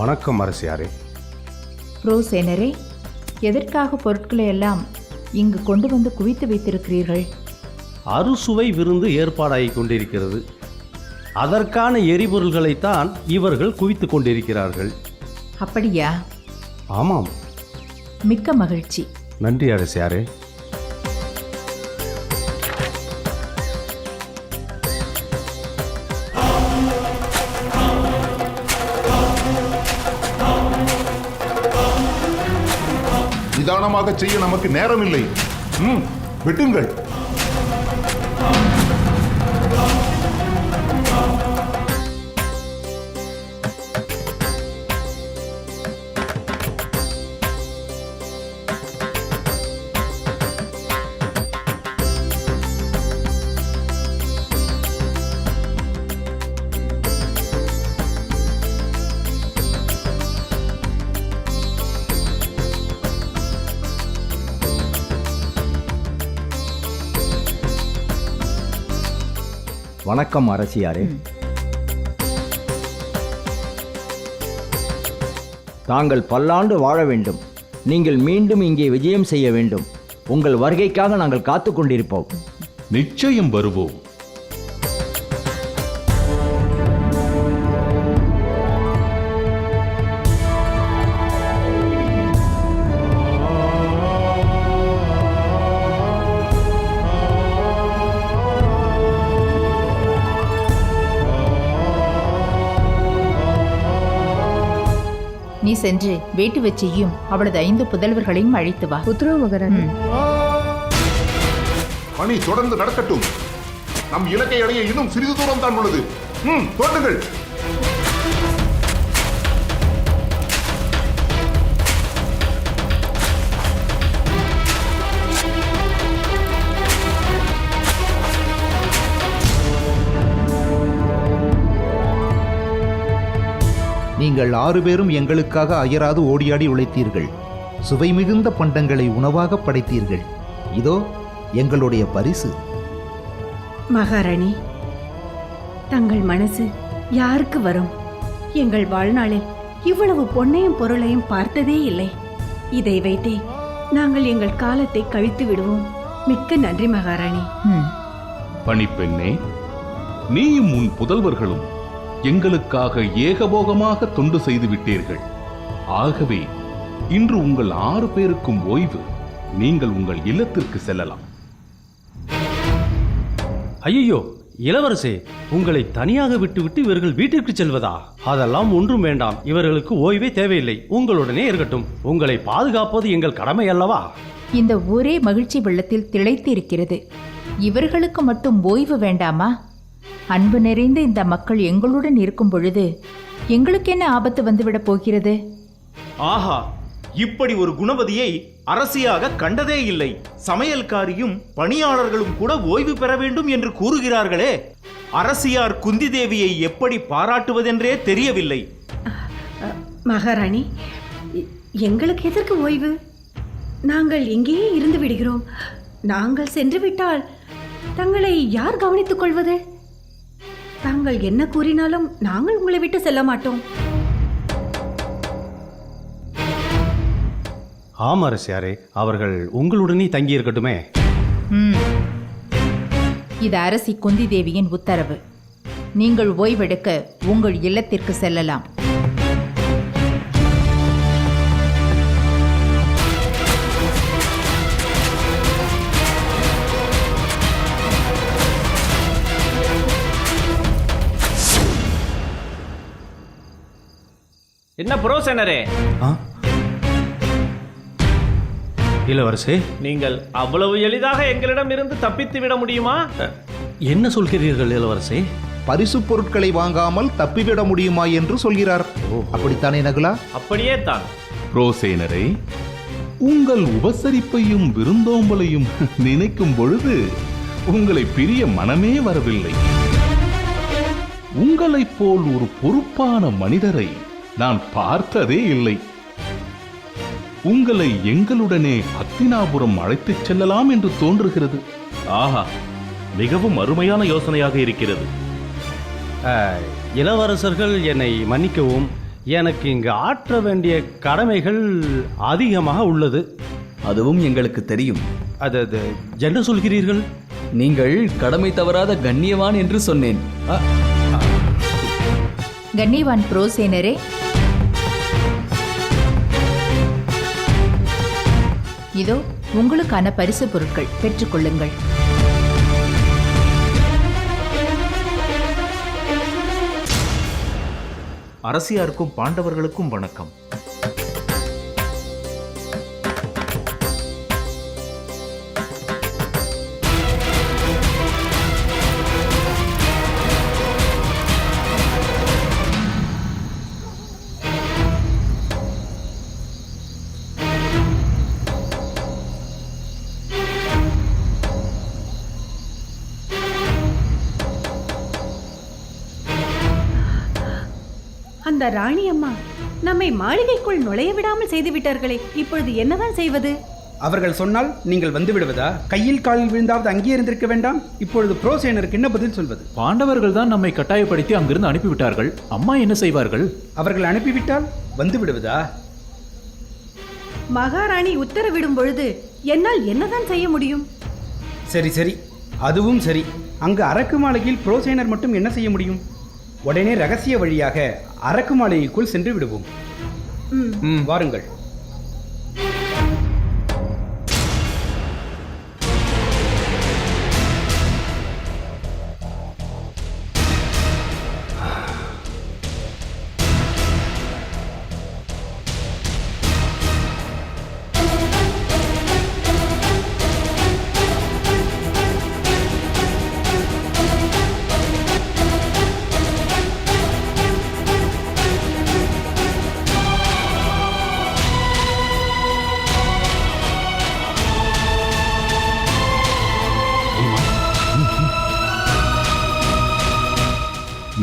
வணக்கம் அரசியாரே. புரோசேனரே, எதற்காக பொருட்களை எல்லாம் இங்கு கொண்டு வந்து குவித்து வைத்திருக்கிறீர்கள்? அறுசுவை விருந்து ஏற்பாடாகி கொண்டிருக்கிறது. அதற்கான எரிபொருள்களைத்தான் இவர்கள் குவித்து கொண்டிருக்கிறார்கள். அப்படியா? ஆமாம். மிக்க மகிழ்ச்சி. நன்றி அரசியாரே. நிதானமாக செய்ய நமக்கு நேரம் இல்லை. வெட்டுங்கள். வணக்கம் அரசியாரே. தாங்கள் பல்லாண்டு வாழ வேண்டும். நீங்கள் மீண்டும் இங்கே விஜயம் செய்ய வேண்டும். உங்கள் வருகைக்காக நாங்கள் காத்து கொண்டிருப்போம். நிச்சயம் வருவோம். நீ சென்று வேட்டு வச்சியும் அவளது 5 புதல்வர்களையும் அழைத்து வா. உத்தரவு மகாராணி. பணி தொடர்ந்து நடக்கட்டும். நம் இலக்கை அடைய இன்னும் சிறிது தூரம் தான் உள்ளது. தோண்டுங்கள். நீங்கள் 6 பேரும் எங்களுக்காக அயராது ஓடியாடி உழைத்தீர்கள். சுவை மிகுந்த பண்டங்களை உணவாக படைத்தீர்கள். இதோ எங்களுடைய பரிசு. மகாராணி, தங்கள் மனசு யாருக்கு வரும்? எங்கள் வாழ்நாளில் இவ்வளவு பொன்னையும் பொருளையும் பார்த்ததே இல்லை. இதை வைத்தே நாங்கள் எங்கள் காலத்தை கழித்து விடுவோம். மிக்க நன்றி மகாராணி. பணிப்பெண்ணே, நீயும் உன் புதல்வர்களும் எங்களுக்காக ஏகபோகமாக தொண்டு செய்து விட்டீர்கள். ஆகவே இன்று உங்கள் 6 பேருக்கும் ஓய்வு. நீங்கள் உங்கள் இல்லத்திற்கு செல்லலாம். ஐயோ இளவரசே, உங்களை தனியாக விட்டுவிட்டு இவர்கள் வீட்டிற்கு செல்வதா? அதெல்லாம் ஒன்றும் வேண்டாம். இவர்களுக்கு ஓய்வே தேவையில்லை. உங்களுடனே இருக்கட்டும். உங்களை பாதுகாப்பது எங்கள் கடமை அல்லவா? இந்த ஊரே மகிழ்ச்சி வெள்ளத்தில் திளைத்து இருக்கிறது. இவர்களுக்கு மட்டும் ஓய்வு வேண்டாமா? அன்பு நிறைந்த இந்த மக்கள் எங்களுடன் இருக்கும் பொழுது எங்களுக்கு என்ன ஆபத்து வந்துவிடப் போகிறது? ஆஹா, இப்படி ஒரு குணவதியை அரசியாக கண்டதே இல்லை. சமையல்காரியும் பணியாளர்களும் கூட ஓய்வு பெற வேண்டும் என்று கூறுகிறார்களே. அரசியார் குந்தி தேவியை எப்படி பாராட்டுவதென்றே தெரியவில்லை. மகாராணி, எங்களுக்கு எதற்கு ஓய்வு? நாங்கள் இங்கேயே இருந்து விடுகிறோம். நாங்கள் சென்று விட்டால் தங்களை யார் கவனித்துக் கொள்வது? தாங்கள் என்ன கூறினாலும் நாங்கள் உங்களை விட்டு செல்ல மாட்டோம். ஆம் அரசியாரே, அவர்கள் உங்களுடனே தங்கியிருக்கட்டுமே. இது அரசி குந்தி தேவியின் உத்தரவு. நீங்கள் ஓய்வெடுக்க உங்கள் இல்லத்திற்கு செல்லலாம். என்ன புரோசேனரே, இளவரசே, நீங்கள் அவ்வளவு எளிதாக எங்களிடம் இருந்து தப்பித்து விட முடியுமா? என்ன சொல்கிறீர்கள் இளவரசே? பரிசு பொருட்களை வாங்காமல் தப்பிவிட முடியுமா என்று சொல்கிறார். அப்படித்தானே நகுலா? அப்படியே தான். புரோசேனரே, உங்கள் உபசரிப்பையும் விருந்தோம்பலையும் நினைக்கும் பொழுது உங்களை பிரிய மனமே வரவில்லை. உங்களைப் போல் ஒரு பொறுப்பான மனிதரை நான் பார்த்ததே இல்லை. உங்களை எங்களுடனே ஹஸ்தினாபுரம் அழைத்துச் செல்லலாம் என்று தோன்றுகிறது. ஆஹா, மிகவும் அருமையான யோசனையாக இருக்கிறது. இளவரசர்கள் என்னை மன்னிக்கவும். எனக்கு இங்கு ஆற்ற வேண்டிய கடமைகள் அதிகமாக உள்ளது. அதுவும் எங்களுக்கு தெரியும். அது என்ன சொல்கிறீர்கள்? நீங்கள் கடமை தவறாத கண்ணியவான் என்று சொன்னேன். கண்ணியவான் புரோசேனரே, இதோ உங்களுக்கான பரிசு பொருட்கள் பெற்றுக்கொள்ளுங்கள். அரசியாருக்கும் பாண்டவர்களுக்கும் வணக்கம். அந்த ராணி அம்மா நம்மை மாளிகைக்குள் நுழைய விடாமல் செய்து விட்டார்களே, இப்பொழுது என்னதான் செய்வது? அவர்கள் சொன்னால் நீங்கள் வந்து விடுவதா? கையில் காலில் விழுந்தாவது அங்கே இருந்திருக்க வேண்டாம். இப்பொழுது புரோசேனருக்கு என்ன பதில் சொல்வது? பாண்டவர்கள் தான் நம்மை கட்டாயப்படுத்தி அங்கிருந்து அனுப்பிவிட்டார்கள். அம்மா என்ன செய்வார்கள்? அவர்கள் அனுப்பிவிட்டால் வந்து விடுவதா? மகாராணி உத்தரவிடும் பொழுது என்னால் என்னதான் செய்ய முடியும்? சரி சரி, அதுவும் சரி. அங்கு அரக்கு மாளிகையில் புரோசேனர் மட்டும் என்ன செய்ய முடியும்? உடனே ரகசிய வழியாக அரக்கு மாளிகைக்குள் சென்று விடுவோம். வாருங்கள்.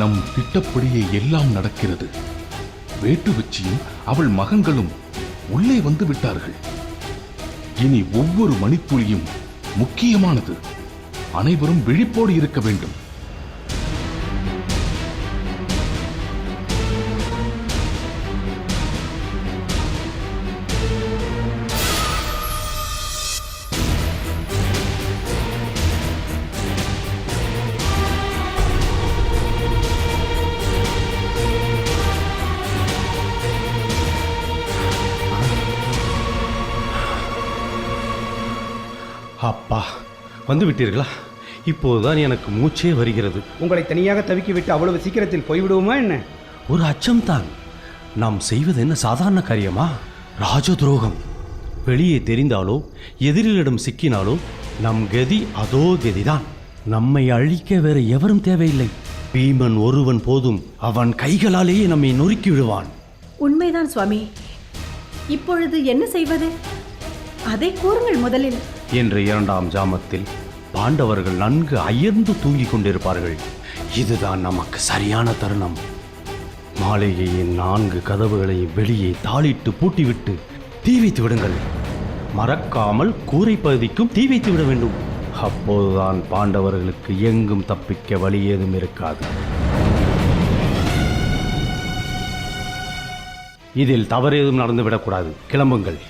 நம் திட்டப்படியே எல்லாம் நடக்கிறது. வேட்டுவச்சியும் அவள் மகன்களும் உள்ளே வந்து விட்டார்கள். இனி ஒவ்வொரு மணித்துளியும் முக்கியமானது. அனைவரும் விழிப்போடு இருக்க வேண்டும். அப்பா, வந்து விட்டீர்களா? இப்போதுதான் எனக்கு மூச்சே வருகிறது. உங்களை தனியாக தவிக்கிவிட்டு அவ்வளவு சீக்கிரத்தில் போய்விடுவோமா என்ன? ஒரு அச்சம்தான். நாம் செய்வது என்ன சாதாரண காரியமா? ராஜ துரோகம். வெளியே தெரிந்தாலோ எதிரிகளிடம் சிக்கினாலோ நம் கதி அதோ கதிதான். நம்மை அழிக்க வேற எவரும் தேவையில்லை. பீமன் ஒருவன் போதும். அவன் கைகளாலேயே நம்மை நொறுக்கி விடுவான். உண்மைதான் சுவாமி. இப்பொழுது என்ன செய்வது? அதை கூறுங்கள் முதலில். என்ற 2ஆம் ஜாமத்தில் பாண்டவர்கள் நன்கு அயர்ந்து தூங்கிக் கொண்டிருப்பார்கள். இதுதான் நமக்கு சரியான தருணம். மாளிகையின் 4 கதவுகளையும் வெளியே தாளிட்டு பூட்டிவிட்டு தீ வைத்து விடுங்கள். மறக்காமல் கூரை பகுதிக்கும் தீ வைத்து விட வேண்டும். அப்போதுதான் பாண்டவர்களுக்கு எங்கும் தப்பிக்க வழி ஏதும் இருக்காது. இதில் தவறேதும் நடந்துவிடக்கூடாது. கிளம்புங்கள்.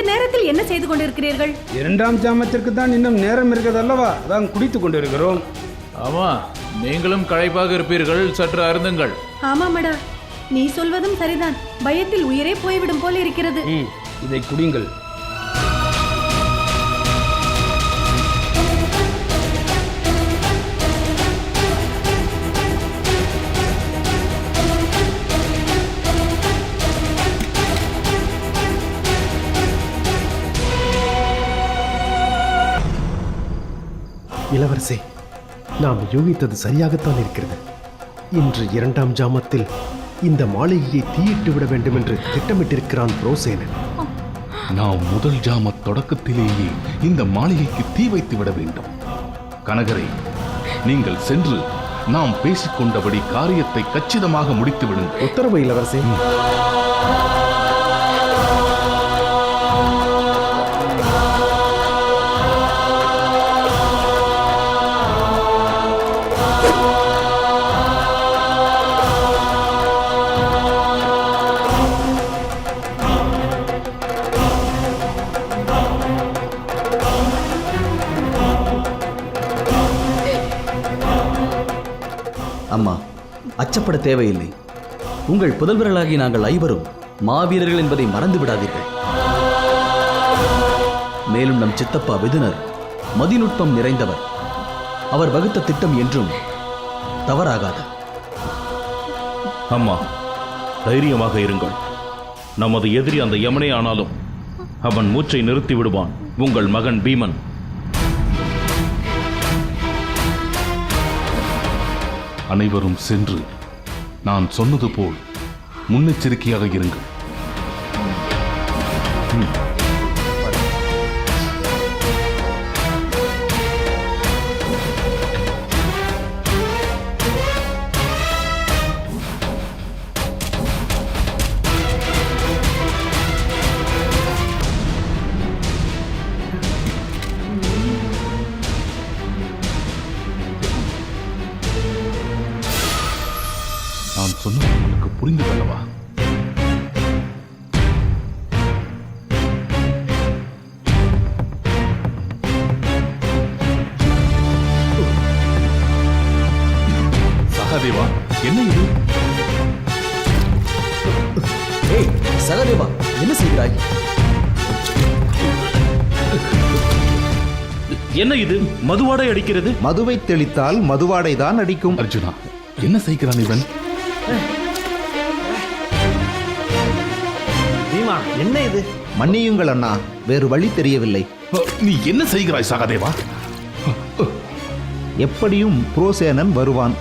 நேரத்தில் என்ன செய்து கொண்டிருக்கிறீர்கள்? 2ஆம் ஜாமத்திற்கு தான் இன்னும் நேரம் இருக்கிறது அல்லவா? அதான் குடித்துக் கொண்டிருக்கிறோம். ஆமா, நீங்களும் களைப்பாக இருப்பீர்கள். சற்று அருந்துங்கள். ஆமாமடா, நீ சொல்வதும் சரிதான். பயத்தில் உயிரே போய்விடும் போல இருக்கிறது. இதை குடிங்கள். இளவரசே, நாம் யூகித்தது சரியாகத்தான் இருக்கிறது. இன்று 2ஆம் ஜாமத்தில் இந்த மாளிகையை தீயிட்டு விட வேண்டும் என்று திட்டமிட்டிருக்கிறான் புரோசேனன். நாம் முதல் ஜாம தொடக்கத்திலேயே இந்த மாளிகைக்கு தீ வைத்து விட வேண்டும். கனகரை, நீங்கள் சென்று நாம் பேசிக்கொண்டபடி காரியத்தை கச்சிதமாக முடித்து விடுங்கள். உத்தரவு இளவரசே. அம்மா, அச்சப்பட தேவையில்லை. உங்கள் புதல்வர்களாகி நாங்கள் ஐவரும் மாவீரர்கள் என்பதை மறந்து விடாதீர்கள். மேலும் நம் சித்தப்பா விதுனர் மதிநுட்பம் நிறைந்தவர். அவர் வகுத்த திட்டம் என்றும் தவறாகாது. அம்மா, தைரியமாக இருங்கள். நமது எதிரி அந்த யமனே ஆனாலும் அவன் மூச்சை நிறுத்தி விடுவான். உங்கள் மகன் பீமன். அனைவரும் சென்று நான் சொன்னது போல் முன்னெச்சரிக்கையாக இருங்கள். நான் சொன்னது உங்களுக்கு புரிந்ததல்லவா? சகாதேவா, என்ன இது? ஏய் சகாதேவா, என்ன செய்கிறாய்? என்ன இது? மதுவாடை அடிக்கிறது. மதுவை தெளித்தால் மதுவாடை தான் அடிக்கும். அர்ஜுனா, என்ன செய்கிறான் இவன்? பீமா, என்ன இது? மன்னியுங்கள் அண்ணா, வேறு வழி தெரியவில்லை. நீ என்ன செய்கிறாய் சகாதேவா? எப்படியும் புரோசேனன் வருவான்.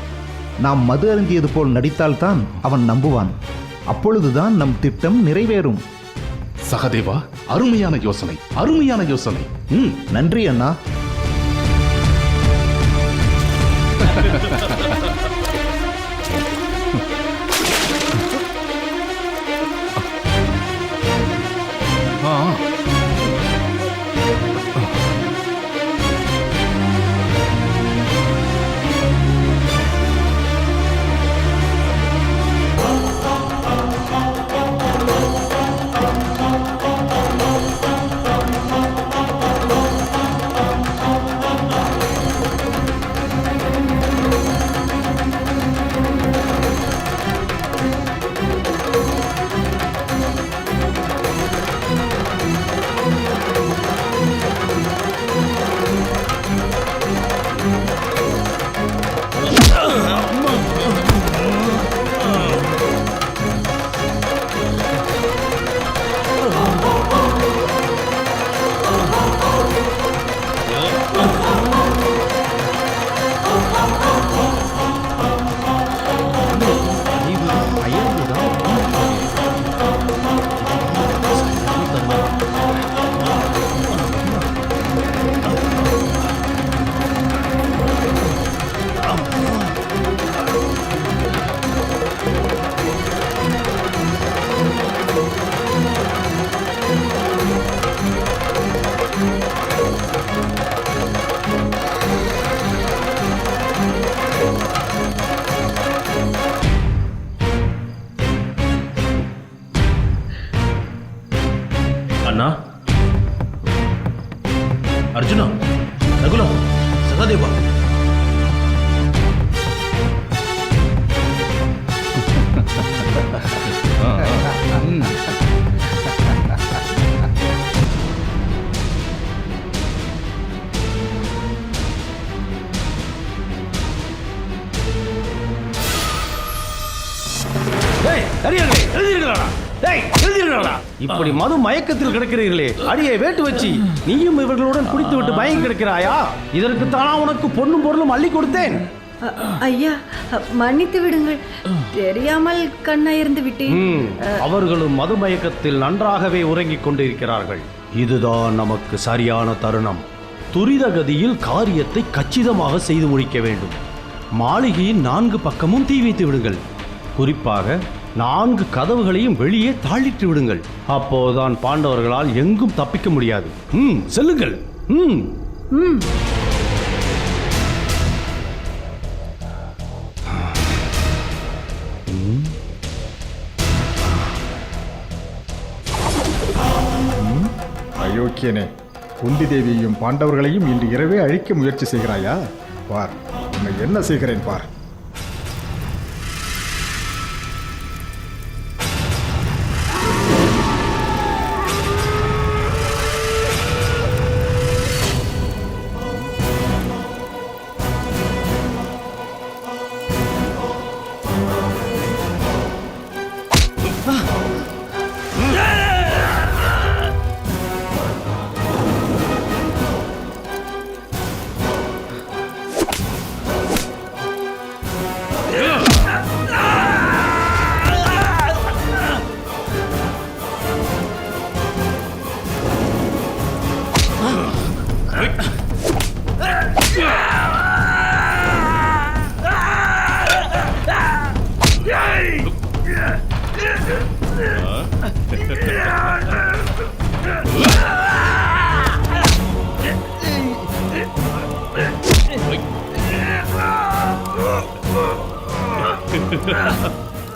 நாம் மது அருந்தியது போல் நடித்தால்தான் அவன் நம்புவான். அப்பொழுதுதான் நம் திட்டம் நிறைவேறும். சகாதேவா, அருமையான யோசனை, அருமையான யோசனை. நன்றி அண்ணா. அண்ணா, அர்ஜுனா, நகுலா, சகாதேவா, எழுதியிருக்கிறாரா? டேய், எழுந்திருங்கடா. இப்படி மது மயக்கத்தில் கிடக்கிறீர்களே, அடியை வேட்டு வச்சு நீயும் இவர்களுடன் குடித்து விட்டு மயங்கி கிடக்கிறாயா? இதற்கு தானா உனக்கு பொண்ணும் பொருளும் அள்ளி கொடுத்தேன். ஐயா, மன்னித்து விடுங்கள், தெரியாமல் கண்ணயர்ந்து விட்டேன். அவர்களும் மது மயக்கத்தில் நன்றாகவே உறங்கிக் கொண்டிருக்கிறார்கள். இதுதான் நமக்கு சரியான தருணம். துரித கதியில் காரியத்தை கச்சிதமாக செய்து முடிக்க வேண்டும். மாளிகையின் 4 பக்கமும் தீ வைத்து விடுங்கள். குறிப்பாக 4 கதவுகளையும் வெளியே தாளிட்டு விடுங்கள். அப்போதுதான் பாண்டவர்களால் எங்கும் தப்பிக்க முடியாது. செல்லுங்கள். அயோக்கியனே, குந்தி தேவியையும் பாண்டவர்களையும் இன்று இரவே அழிக்க முயற்சி செய்கிறாயா? பார், உன்னை என்ன செய்கிறேன் பார்.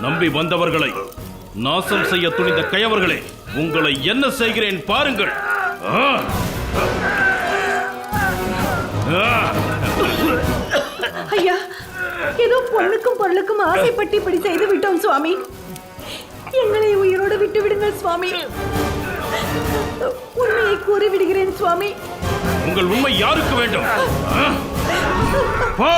நம்பி வந்தவர்களை நாசம் செய்ய துணிந்த கயவர்களே, உங்களை என்ன செய்கிறேன் பாருங்கள். ஐயா, ஏதோ பொண்ணுக்கும் பொருளுக்கும் ஆசைப்பட்டு இப்படி செய்து விட்டோம் சுவாமி. எங்களை உயிரோடு விட்டு விடுங்கள் சுவாமி. உண்மையை கூறி விடுகிறேன் சுவாமி. உங்கள் உண்மை யாருக்கு வேண்டும்? போ.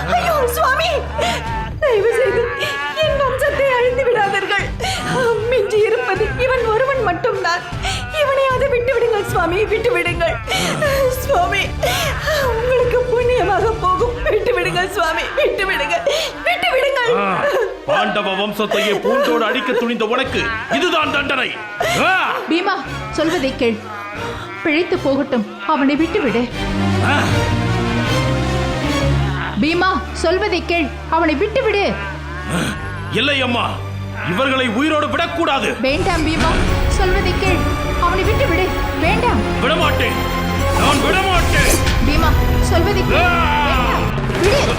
ஐயோ சுவாமி, தயவு செய்து என் வம்சத்தை அழிந்து விடாதீர்கள். மிஞ்சி இருப்பது இவன் ஒருவன் மட்டும்தான். இவனை அதை விட்டு விடுங்கள் சுவாமி, விட்டு விடுங்கள் சுவாமி. உங்களுக்கு புண்ணியமாக போகும். விட்டு விடுங்கள் சுவாமி, விட்டு விடுங்கள், விட்டு விடுங்கள். பாண்டவ வம்சத்தையே பூண்டோடு அடிக்க துணிந்த உனக்கு இதுதான் தண்டனை. பீமா, சொல்வதை கேள். பிழைத்து போகட்டும், அவனை விட்டுவிடு. பீமா, சொல்வதை கேள், அவனை விட்டுவிடு. இல்லை அம்மா, இவர்களை உயிரோடு விடக்கூடாது. வேண்டாம் பீமா, சொல்வதை கேள், அவனை விட்டுவிடு. வேண்டாம். விடமாட்டேன், நான் விடமாட்டேன். பீமா, சொல்வதை கேள். வேண்டாம். விடு.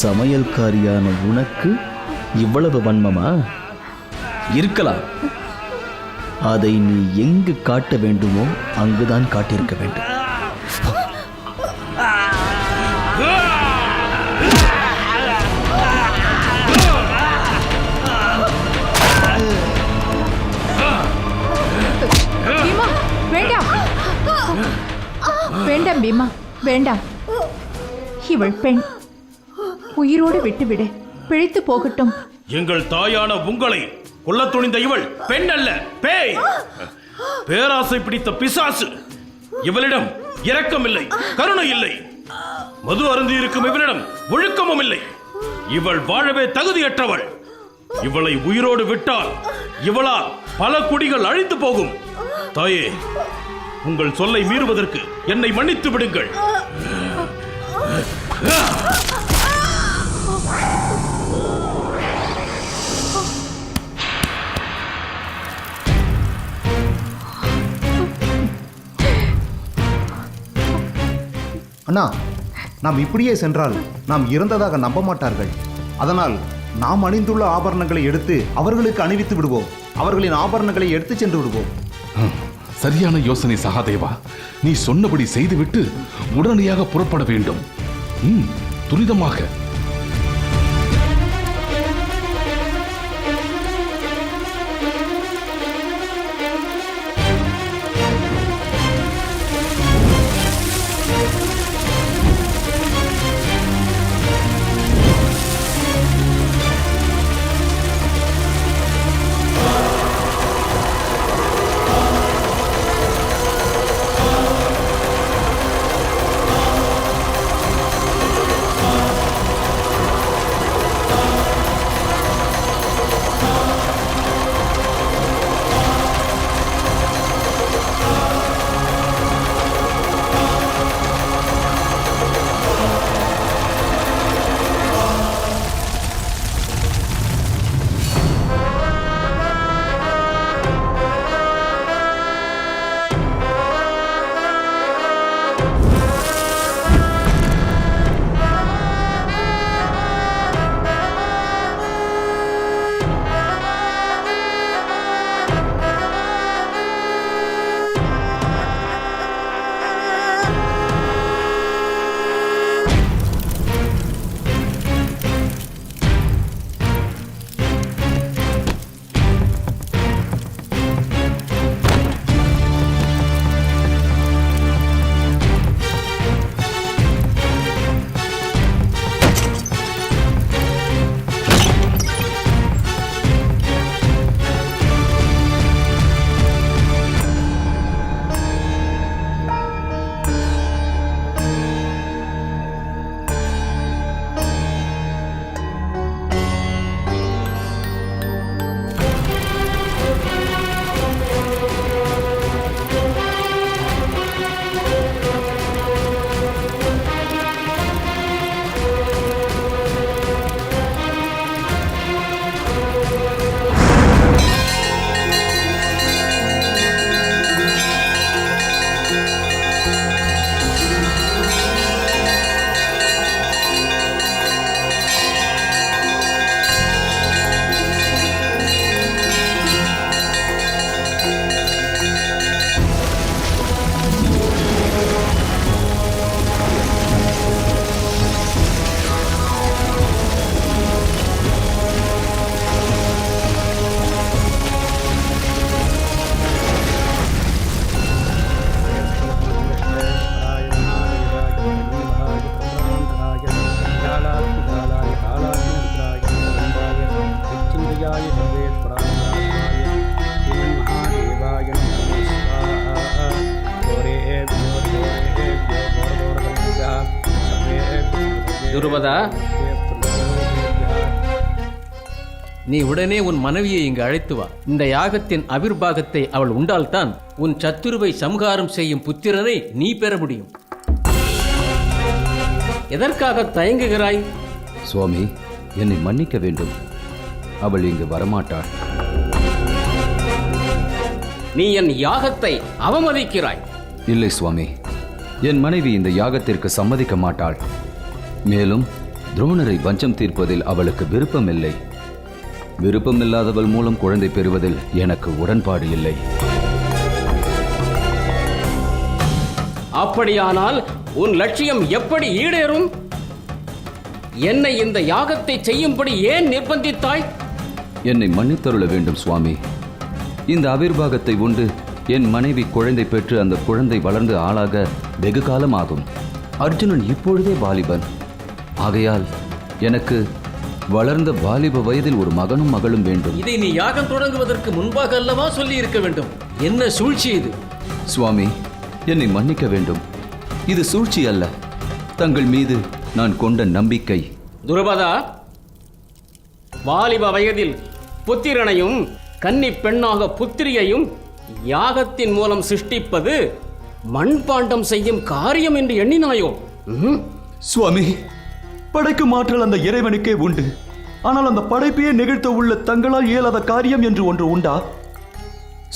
சமையல்காரியான உனக்கு இவ்வளவு வன்மமா? இருக்கலாம். அதை நீ எங்கு காட்ட வேண்டுமோ அங்குதான் காட்டியிருக்க வேண்டும். பீமா, வேண்டாம். வேண்டாம் பீமா, வேண்டாம். இவள் பெண், உயிரோடு விட்டுவிடு. பிழைத்து போகட்டும். எங்கள் தாயான உங்களை கொல்ல துணிந்த இவள் பெண் அல்ல, பேய். பேராசை பிடித்த பிசாசு. இவளிடம் இரக்கம் இல்லை, கருணை இல்லை. மது அருந்தி இருக்கும் இவளிடம் ஒழுக்கமும் இல்லை. இவள் வாழவே தகுதியற்றவள். இவளை உயிரோடு விட்டால் இவளால் பல குடிகள் அழிந்து போகும். தாயே, உங்கள் சொல்லை மீறுவதற்கு என்னை மன்னித்து விடுங்கள். அண்ணா, நாம் இப்படியே சென்றால் நாம் இறந்ததாக நம்ப மாட்டார்கள். அதனால் நாம் அணிந்துள்ள ஆபரணங்களை எடுத்து அவர்களுக்கு அணிவித்து விடுவோம். அவர்களின் ஆபரணங்களை எடுத்து சென்று விடுவோம். சரியான யோசனை சகாதேவா. நீ சொன்னபடி செய்துவிட்டு உடனடியாக புறப்பட வேண்டும். துரிதமாக. துருவதா, நீ உடனே உன் மனைவியை இங்கு அழைத்து வா. இந்த யாகத்தின் அவிர்வாகத்தை அவள் உண்டால்தான் உன் சத்துருவை சம்ஹாரம் செய்யும் புத்திரனை நீ பெற முடியும். எதற்காக தயங்குகிறாய்? சுவாமி, என்னை மன்னிக்க வேண்டும். அவள் இங்கு வரமாட்டாள். நீ என் யாகத்தை அவமதிக்கிறாய். இல்லை சுவாமி, என் மனைவி இந்த யாகத்திற்கு சம்மதிக்க மாட்டாள். மேலும் துரோணரை வஞ்சம் தீர்ப்பதில் அவளுக்கு விருப்பமில்லை. விருப்பமில்லாதவள் மூலம் குழந்தை பெறுவதில் எனக்கு உடன்பாடு இல்லை. அப்படியானால் உன் லட்சியம் எப்படி ஈடேறும்? என்னை இந்த யாகத்தை செய்யும்படி ஏன் நிர்பந்தித்தாய்? என்னை மன்னித்தருள வேண்டும் சுவாமி. இந்த அவிர்வாகத்தை உண்டு என் மனைவி குழந்தை பெற்று அந்த குழந்தை வளர்ந்து ஆளாக வெகு காலம் ஆகும். அர்ஜுனன் இப்பொழுதே வாலிபன். ஆகையால் எனக்கு வளர்ந்த வாலிப வயதில் ஒரு மகனும் மகளும் வேண்டும். இதை நீ யாகம் தொடங்குவதற்கு முன்பாக அல்லவா சொல்லி இருக்க வேண்டும். என்ன சூழ்ச்சி இது? சுவாமி, என்னை மன்னிக்க வேண்டும். இது சூழ்ச்சி அல்ல, தங்கள் மீது நான் கொண்ட நம்பிக்கை. துருபதா, வாலிப வயதில் புத்திரனையும் கன்னி பெண்ணாக புத்திரியையும் யாகத்தின் மூலம் சிருஷ்டிப்பது மண்பாண்டம் செய்யும் காரியம் என்று எண்ணினாயோ? சுவாமி, படைக்கும் ஆற்றல் அந்த இறைவனுக்கே உண்டு. ஆனால் அந்த படைப்பையே நிகழ்த்த உள்ள தங்களால் இயலாத காரியம் என்று ஒன்று உண்டா?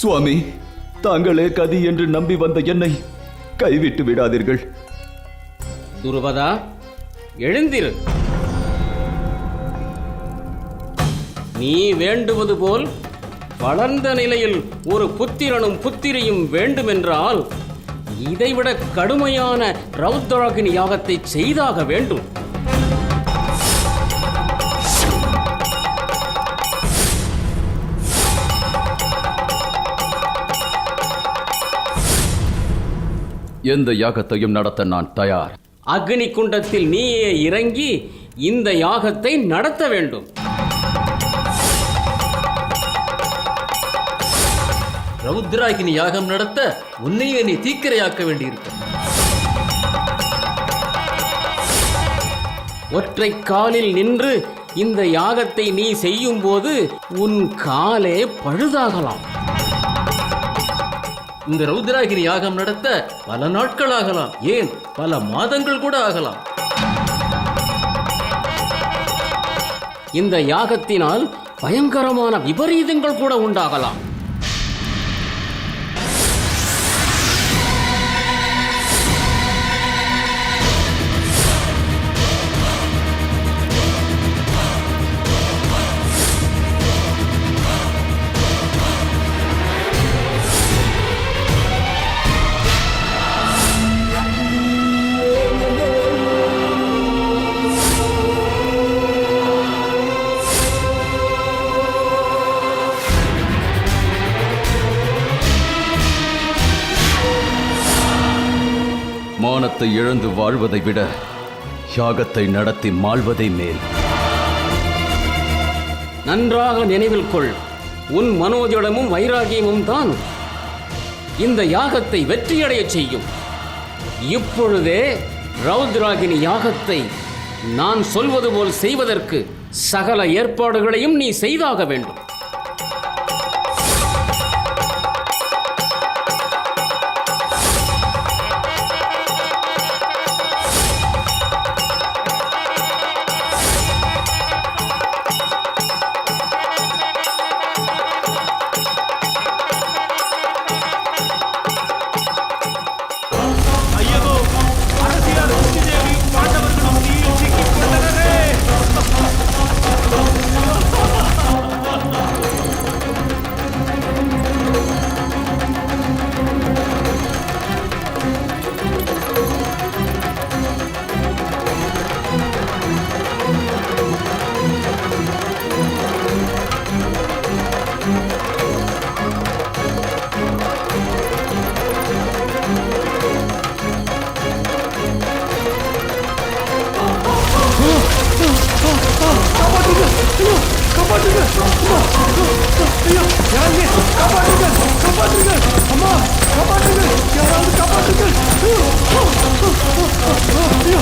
சுவாமி, தாங்களே கதி என்று நம்பி வந்த என்னை கைவிட்டு விடாதீர்கள். துருபதா, எழுந்திரு. நீ வேண்டுவது போல் வளர்ந்த நிலையில் ஒரு புத்திரனும் புத்திரியும் வேண்டுமென்றால் இதைவிட கடுமையான ரௌத்ராகினி யாகத்தை செய்தாக வேண்டும். எந்த யாகத்தையும் நடத்த நான் தயார். அக்னி குண்டத்தில் நீயே இறங்கி இந்த யாகத்தை நடத்த வேண்டும். ரௌத்ராகினி யாகம் நடத்த உன்னையே நீ தீக்கிரையாக்க வேண்டியிருக்கும். ஒற்றை காலில் நின்று இந்த யாகத்தை நீ செய்யும் போது உன் காலே பழுதாகலாம். இந்த ரௌத்ராகினி யாகம் நடத்த பல நாட்கள் ஆகலாம், ஏன் பல மாதங்கள் கூட ஆகலாம். இந்த யாகத்தினால் பயங்கரமான விபரீதங்கள் கூட உண்டாகலாம். மானத்தை இழந்து வாழ்வதை விட யாகத்தை நடத்தி மாழ்வதை மேல். நன்றாக நினைவில் கொள். உன் மனோஜடமும் வைராகியமும் தான் இந்த யாகத்தை வெற்றியடைய செய்யும். இப்பொழுதே ரௌத்ராகினி யாகத்தை நான் சொல்வது போல் செய்வதற்கு சகல ஏற்பாடுகளையும் நீ செய்தாக வேண்டும். காப்பாற்றுங்க! ஐயோ, யாருங்க? காப்பாற்றுங்க! காப்பாற்றுங்க! அம்மா, காப்பாற்றுங்க! யாராவது காப்பாற்றுங்க! ஐயோ!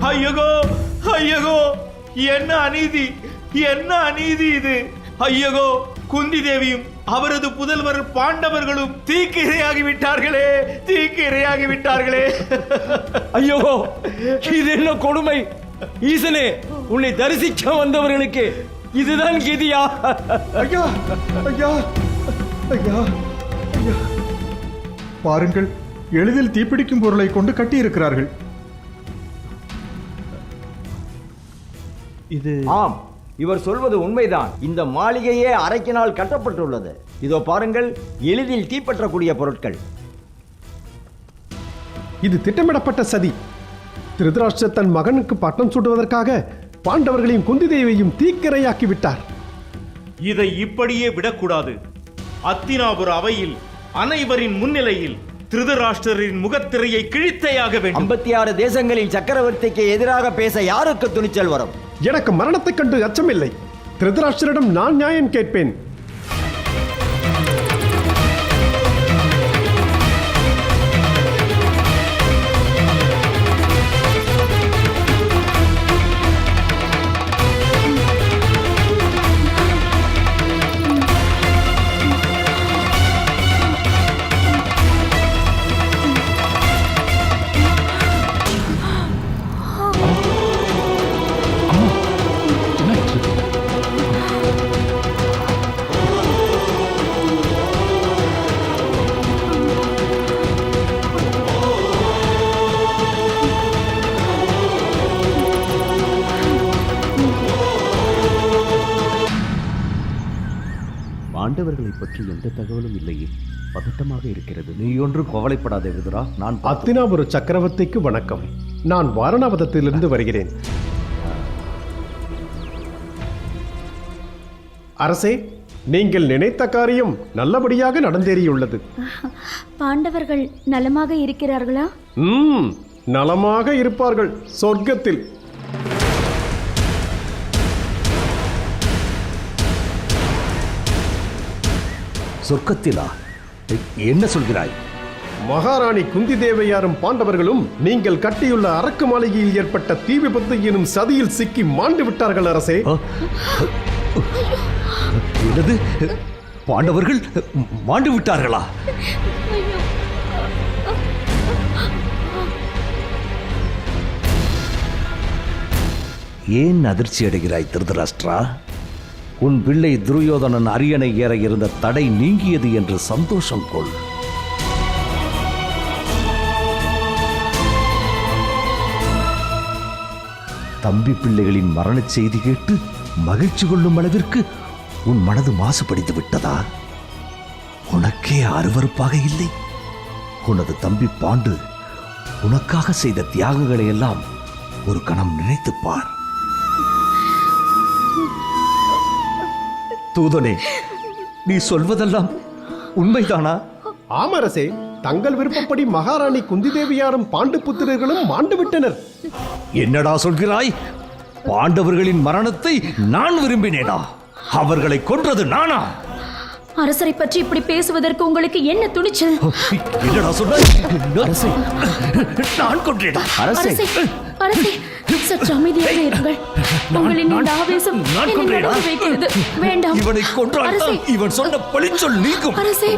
ஐயகோ ஐயகோ, என்ன அநீதி, என்ன அநீதி இது! ஐயகோ, குந்தி தேவியும் அவரது புதல்வர் பாண்டவர்களும் தீக்கு இரையாகி விட்டார்களே, தீக்கு இரையாகி விட்டார்களே! ஐயோ, இது என்ன கொடுமை! ஈசனே, உன்னை தரிசிக்க வந்தவர்களுக்கு இதுதான் கதியா? ஐயா ஐயா ஐயா ஐயா, பாருங்கள், எளிதில் தீப்பிடிக்கும் பொருளை கொண்டு கட்டியிருக்கிறார்கள். இது ஆம், இவர் சொல்வது உண்மைதான். இந்த மாளிகையே அரைக்கினால் கட்டப்பட்டுள்ளது. இதோ பாருங்கள், எளிதில் தீப்பற்றக்கூடிய பொருட்கள். இது திட்டமிடப்பட்ட சதி. திருதராஷ்டிரர் தன் மகனுக்கு பட்டம் சூட்டுவதற்காக பாண்டவர்களையும் குந்தி தேவியையும் தீக்கிரையாக்கி விட்டார். இதை இப்படியே விடக்கூடாது. அத்தினாபுர அவையில் அனைவரின் முன்னிலையில் திருதராஷ்டிரரின் முகத்திரையை கிழித்தையாக வேண்டும். 56 தேசங்களில் சக்கரவர்த்திக்கு எதிராக பேச யாருக்கு துணிச்சல் வரும்? எனக்கு மரணத்தைக் கண்டு அச்சமில்லை. திருதராஷ்டிரரிடம் நான் நியாயம் கேட்பேன். பாண்டவர்களை பற்றி எந்த தகவலும் இல்லையே, பதட்டமாக இருக்கிறது. நீ ஒன்றும் கவலைப்படாதே விதுரா. நான் அத்தினாபுர சக்கரவர்த்திக்கு வணக்கம். நான் வாரணாவதத்திலிருந்து வருகிறேன். அரசே, நீங்கள் நினைத்த காரியம் நல்லபடியாக நடந்தேறியுள்ளது. பாண்டவர்கள் நலமாக இருக்கிறார்களா? நலமாக இருப்பார்கள், சொர்க்கத்தில். சொர்க்கத்திலா? என்ன சொல்கிறாய்? மகாராணி குந்தி தேவையாரும் பாண்டவர்களும் நீங்கள் கட்டியுள்ள அரக்கு மாளிகையில் ஏற்பட்ட தீ விபத்து எனும் சதியில் சிக்கி மாண்டு விட்டார்கள் அரசே. என்னது? பாண்டவர்கள் மாண்டு விட்டார்களா? ஏன் அதிர்ச்சி அடைகிறாய் திருதராஷ்டிரா? உன் பிள்ளை துரியோதனன் அரியணை ஏற இருந்த தடை நீங்கியது என்று சந்தோஷம் கொள். தம்பி பிள்ளைகளின் மரணச் செய்தி கேட்டு மகிழ்ச்சி கொள்ளும் அளவிற்கு உன் மனது மாசுபடித்து விட்டதா? உனக்கே அருவருப்பாக இல்லை? உனது தம்பி பாண்டு உனக்காக செய்த தியாகங்களை எல்லாம் ஒரு கணம் நினைத்துப் பார். தூதனே, நீ சொல்வதெல்லாம் உண்மைதானா? ஆமரசே, தங்கள் விருப்பப்படி மகாராணி குந்தி தேவியாரும் பாண்டு புத்திரர்களும் மாண்டு விட்டனர். என்னடா சொல்கிறாய்? பாண்டவர்களின் மரணத்தை நான் விரும்பினேனா? அவர்களை கொன்றது நானா? அரசரை பற்றி இப்படி பேசுவதற்கு உங்களுக்கு என்ன துணிச்சல்? என்னடா சொன்னாய்? அரசே, நான் கொன்றேனா? அரசே, அரசே, சற்று அமைதியாக இருங்கள். உங்களின் இந்த ஆவேசம் என்னை நடுங்க வைக்கிறது. வேண்டாம். இவனை கொன்றால் இவன் சொன்ன பழிச்சொல் நீக்கும். அரசே,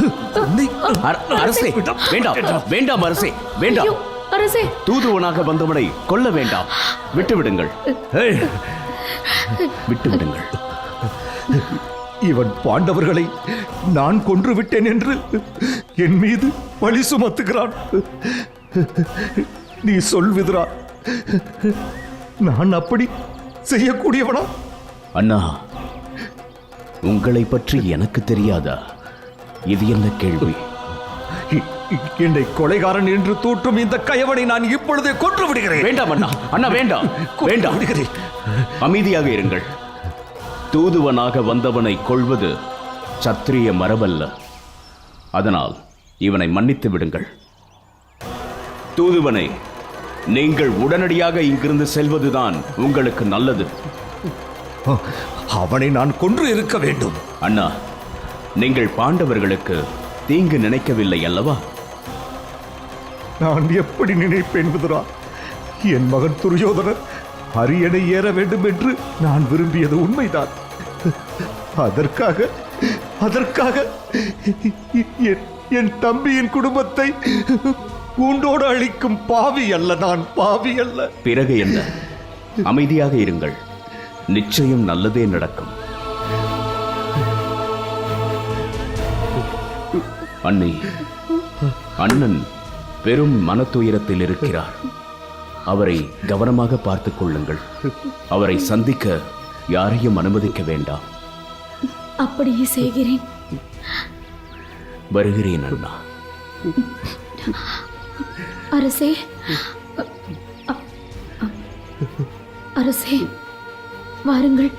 அரசே, வேண்டாம், வேண்டாம் அரசே, வேண்டாம். அரசே, தூதுவனாக வந்தவனை கொல்ல வேண்டாம். விட்டுவிடுங்கள், விட்டுவிடுங்கள். இவன் பாண்டவர்களை நான் கொன்று விட்டேன் என்று என் மீது பழி சுமத்துகிறான். நீ சொல் விதுரா, நான் அப்படி செய்யக்கூடியவனா? அண்ணா, உங்களை பற்றி எனக்கு தெரியாதா? இது என்ன கேள்வி? என்னை கொலைகாரன் என்று தூற்றும் இந்த கயவனை நான் இப்பொழுதே கொன்று விடுகிறேன். வேண்டாம் அண்ணா, அண்ணா வேண்டாம், வேண்டாம். அமைதியாக இருங்கள். தூதுவனாக வந்தவனை கொள்வது சத்திரிய மரபல்ல. அதனால் இவனை மன்னித்து விடுங்கள். தூதுவனை, நீங்கள் உடனடியாக இங்கிருந்து செல்வதுதான் உங்களுக்கு நல்லது. அவனை நான் கொன்று இருக்க வேண்டும். அண்ணா, நீங்கள் பாண்டவர்களுக்கு தீங்கு நினைக்கவில்லை அல்லவா? நான் எப்படி நினைப்பேன் விதுரா? என் மகன் துரியோதனன் அரியணை ஏற வேண்டும் என்று நான் விரும்பியது உண்மைதான். அதற்காக என் தம்பியின் குடும்பத்தை பூண்டோடு அழிக்கும் பாவி அல்ல நான், பாவி அல்ல. பிறகு என்ன? அமைதியாக இருங்கள், நிச்சயம் நல்லதே நடக்கும். அண்ணி, அண்ணன் பெரும் மனத்துயரத்தில் இருக்கிறார். அவரை கவனமாக பார்த்துக் கொள்ளுங்கள். அவரை சந்திக்க யாரையும் அனுமதிக்க வேண்டாம். அப்படியே செய்கிறேன். வருகிறேன் அண்ணா. அரசே, அரசே, வாருங்கள்,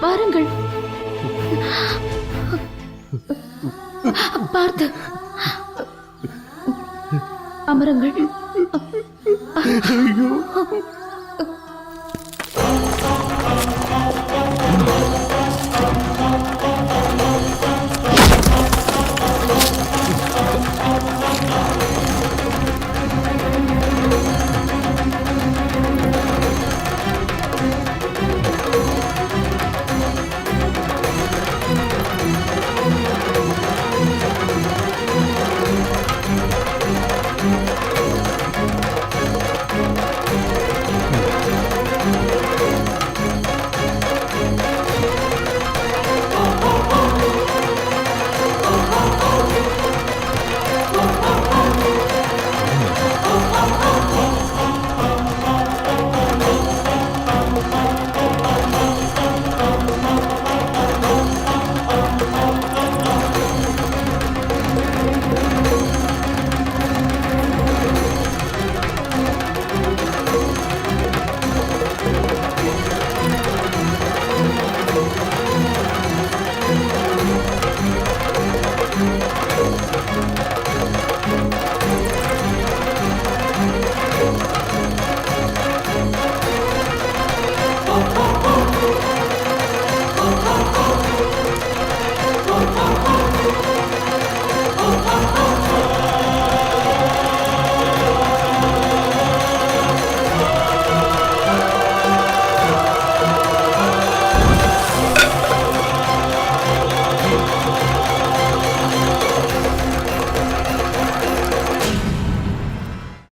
வாருங்கள். பார்த்து அமருங்கள்.